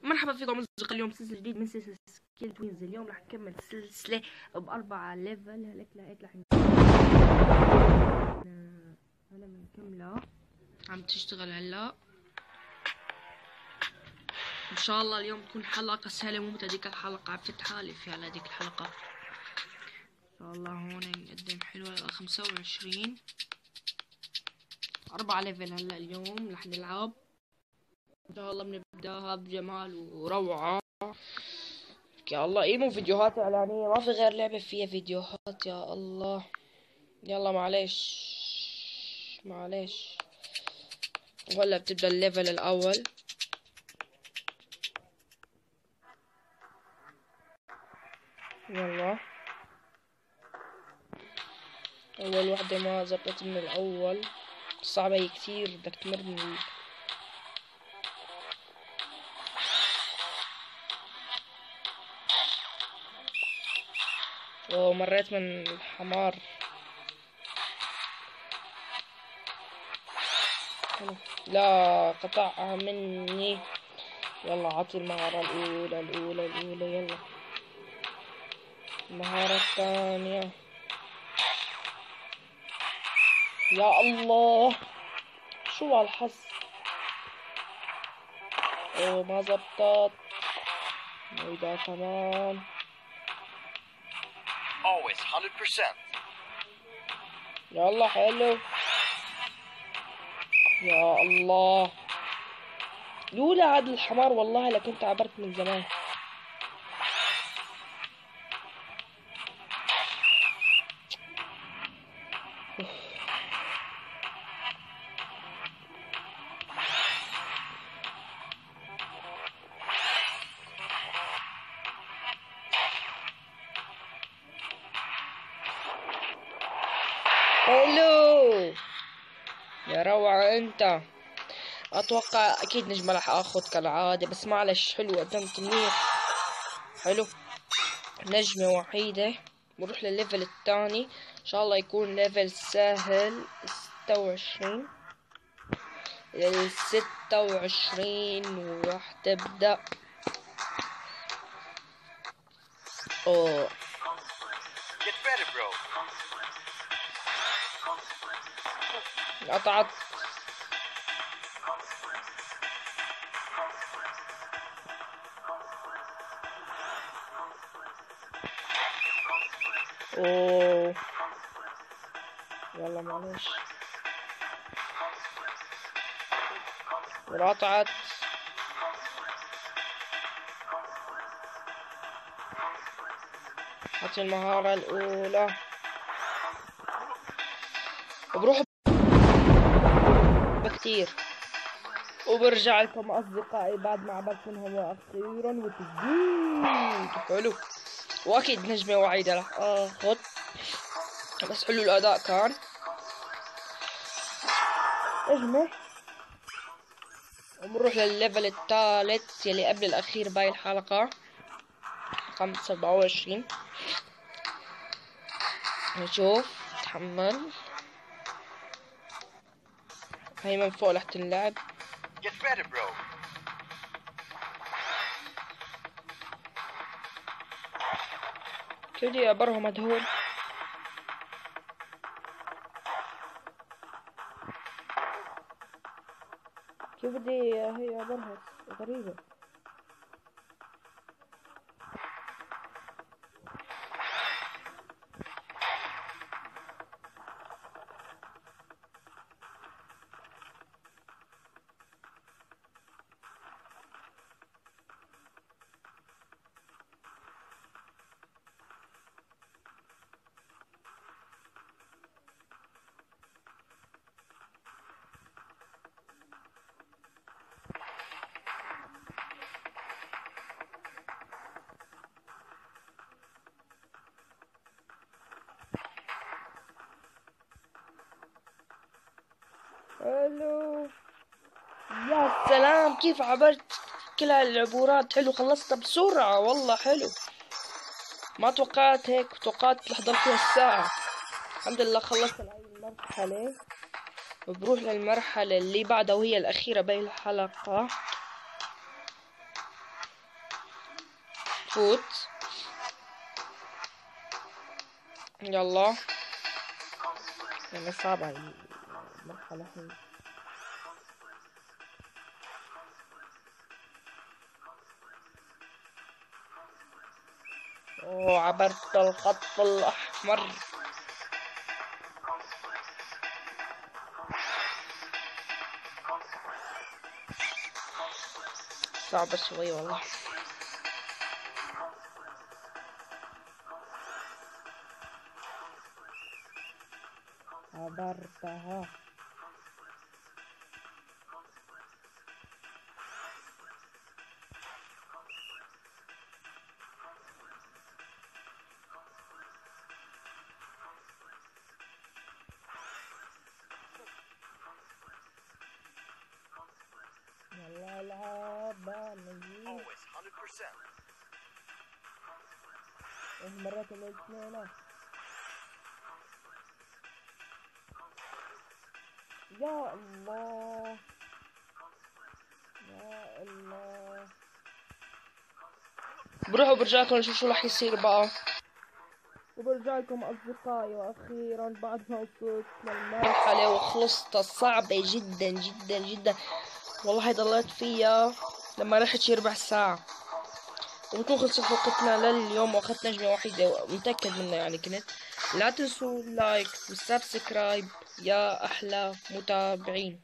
مرحبا فيكم أصدقاء. اليوم سلسلة جديد من سلسلة سكيل توينز. اليوم راح نكمل سلسلة ب4 ليفل. هيك راح هلا بنكملها، عم تشتغل هلا. ان شاء الله اليوم تكون حلقة سهلة مو مثل هذيك الحلقة، عرفت حالي في على هذيك الحلقة. ان شاء الله هون نقدم حلوة. 25 4 ليفل هلا اليوم راح نلعب ان شاء الله. بنبداها بجمال وروعة. يا الله ايه، مو فيديوهات اعلانية، ما في غير لعبة فيها فيديوهات. يا الله يلا معليش. وهلا بتبدا الليفل الاول. يلا اول وحدة ما زبطت من الاول، صعبة هي كثير، بدك تمر من مريت من الحمار. لا قطعها مني. يلا عطي المهارة الأولى. يلا المهارة الثانية. يا الله شو هالحظ. ما زبطت. وإذا كمان always 100%. يلا حلو. يا الله لولا هذا الحمار والله لكنت عبرت من زمان. حلو يا روعة. انت اتوقع اكيد نجمة راح اخذ كالعادة، بس معلش حلو قدمت منيح. حلو نجمة وحيدة. بنروح للليفل الثاني ان شاء الله يكون ليفل سهل. 26 وراح تبدأ. اوه Get ready, bro. قطعت. اوه يلا معلش قطعت. حط المهارة الأولى وبروح بكتير وبرجع لكم أصدقائي بعد ما عبرت منهم وأخيرا وتسديد. حلو وأكيد نجمة وعيدة راح آخذ، بس حلو الأداء كان. نجمة وبنروح للليفل الثالث يلي قبل الأخير باي الحلقة، رقم 27. نشوف تحمل. هي من فوق رح تنلعب. Get ready, bro. كيف بدي أبرهم هدول؟ كيف بدي هي أبرها؟ غريبة. حلو يا سلام كيف عبرت كل هالعبورات. حلو خلصتها بسرعة والله. حلو ما توقعت هيك، توقعت رح ضل فيها الساعة. الحمد لله خلصت هاي المرحلة. وبروح للمرحلة اللي بعدها وهي الأخيرة بهي الحلقة. فوت. يلا يعني صعبة هاي المرحلة هي. اوه عبرت الخط الأحمر. صعبة شوي والله. عبرتها. يلا العب نجيب. Always 100%. مرات الاثنين. يا الله يا الله. بروح وبرجعكم نشوف شو رح يصير بقى. وبرجعكم أصدقائي، وأخيرا بعد ما وصلت للمرحلة وخلصتها صعبة جدا جدا جدا والله. ضليت فيها لما رحت شي ربع ساعة وبكون خلصت وقتنا لليوم وأخذت نجمة وحيدة متأكد منها يعني. كنت لا تنسوا اللايك والسبسكرايب يا أحلى متابعين.